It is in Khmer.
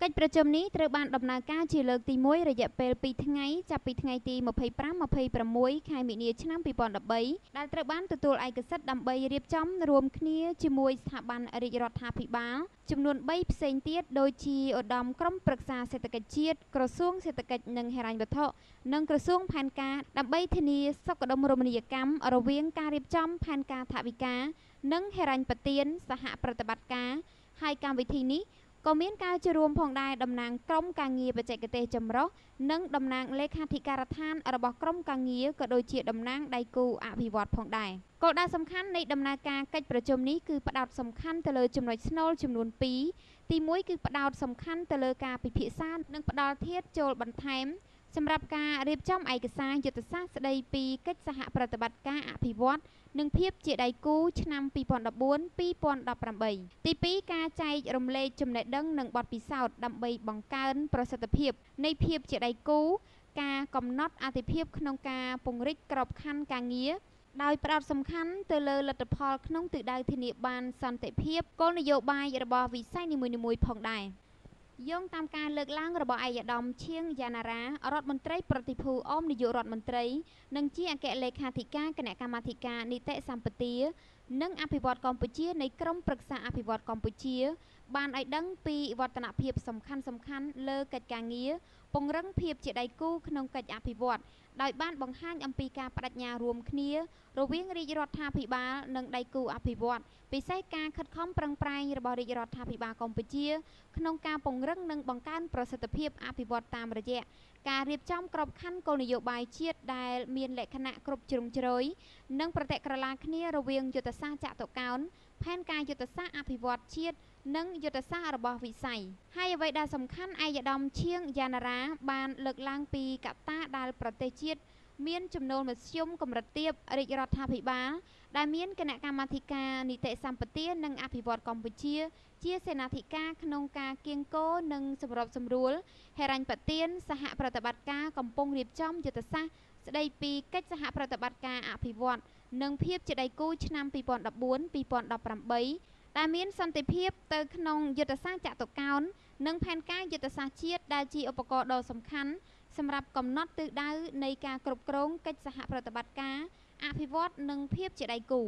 កិច្ចប្រជុំនេះត្រូវបានដំណើរការជាលើកទី1រយៈពេល2ថ្ងៃចាប់ពីថ្ងៃទី25-26 ខែមីនាឆ្នាំ2013ដែលត្រូវបានទទួលឯកសិទ្ធិដើម្បីរៀបចំរួមគ្នាជាមួយស្ថាប័នរាជរដ្ឋាភិបាលចំនួន3ផ្សេងទៀតដូចជាឧត្តមក្រុមប្រឹក្សាសេដ្ឋកិច្ចជាតិក្រសួងសេដ្ឋកិច្ចនិងហិរញ្ញវត្ថុនិងក្រសួងផែនការដើម្បីធានាសុខដុមរមណីយកម្មរវាងការរៀបចំផែនការថវិកានិងហិរញ្ញប្បទានសហប្រតិបត្តិការហើយកម្មវិធីនេះក៏មានការចូលរួមផងដែរតំណាងក្រុមការងារបច្ចេកទេសចម្រុះនិងតំណាងលេខាធិការដ្ឋានរបស់ក្រុមការងារក៏ដូចជាតំណាងដៃគូអភិវឌ្ឍផងដែរគោលដៅសំខាន់នៃដំណើរការកិច្ចប្រជុំនេះគឺផ្ដោតសំខាន់ទៅលើចំណុចស្នូលចំនួន2ទី1គឺផ្ដោតសំខាន់ទៅលើការពិភាក្សានិងផ្ដល់ធាតុចូលបន្ថែមសម្រាប់ការរៀបចំឯកសារយុទ្ធសាស្ត្រស្ដីពីកិច្ចសហប្រតិបត្តិការអភិវឌ្ឍនិងភាពជាដៃគូឆ្នាំ2014-2018ទី2ការចែករំលែកចំណេះដឹងនិងបទពិសោធន៍ដើម្បីបង្កើនប្រសិទ្ធភាពនៃភាពជាដៃគូការកំណត់អាទិភាពក្នុងការពង្រីកក្របខ័ណ្ឌការងារដោយផ្ដោតសំខាន់ទៅលើលទ្ធផលក្នុងទិសដៅធានាបានសន្តិភាពគោលនយោបាយរបស់វិស័យនីមួយៗផងដែរយោងតាមការលើកឡើងរបស់ឯកឧត្តមឈៀងយ៉ាណារ៉ារដ្ឋមន្ត្រីប្រតិភូអមនាយករដ្ឋមន្ត្រីនិងជាអគ្គលេខាធិការគណៈកម្មាធិការនីតិសម្បទានិងអភិវឌ្ឍកម្ពុជានៃក្រមប្រឹក្សាអភិវឌ្ឍកម្ពុជាបានឲ្យដឹងពីវឌ្ឍនភាពសំខាន់ៗលើកិច្ចការងារពង្រឹងភាពជាដៃគូក្នុងកិច្ចអភិវឌ្ឍដោយបានបង្ហាញអំពីការបដិញ្ញារួមគ្នារវាងរាជរដ្ឋាភិបាលនិងដៃគូអភិវឌ្ឍពិសេសការខិតខំប្រឹងប្រែងរបស់រាជរដ្ឋាភិបាលកម្ពុជាក្នុងការពង្រឹងនិងបង្កើនប្រសិទ្ធភាពអភិវឌ្ឍតាមរយៈការរៀបចំក្របខ័ណ្ឌគោលនយោបាយជាតិដែលមានលក្ខណៈគ្រប់ជ្រុងជ្រោយនិងប្រតិក្រឡាគ្នារវាងយុទ្ធសាស្ត្រចតុកោណផែនការយុទ្ធសាស្ត្រអភិវឌ្ឍជាតិនិងយុទ្ធសាស្ត្ររបស់វិស័យហើយអ្វីដែលសំខាន់ឯកឧត្តមឈៀងយ៉ាណារ៉ាបានលើកឡើងពីកត្តាដែលប្រទេសជាតិមានចំណូលមធ្យមកម្រិតទាបរាជរដ្ឋាភិបាលដែលមានគណៈកម្មាធិការនីតិសម្បទានិងអភិវឌ្ឍកម្ពុជាជាសេនាធិការក្នុងការគៀងគរនិងសម្របសម្រួលហិរញ្ញប្បទានសហប្រតិបត្តិការកំពុងរៀបចំយុទ្ធសាស្ត្រស្ដីពីកិច្ចសហប្រតិបត្តិការអភិវឌ្ឍនិងភាពជាដៃគូឆ្នាំ2014-2018ដែលមានសន្តិភាពទៅក្នុងយុទ្ធសាស្ត្រចតុកោណនិងផែនការយុទ្ធសាស្ត្រជាតិដែលជាឧបករណ៍ដ៏សំខាន់សម្រាប់កំណត់ទិសដៅនៃការគ្រប់គ្រងកិច្ចសហប្រតិបត្តិការអភិវឌ្ឍនិងភាពជាដៃគូ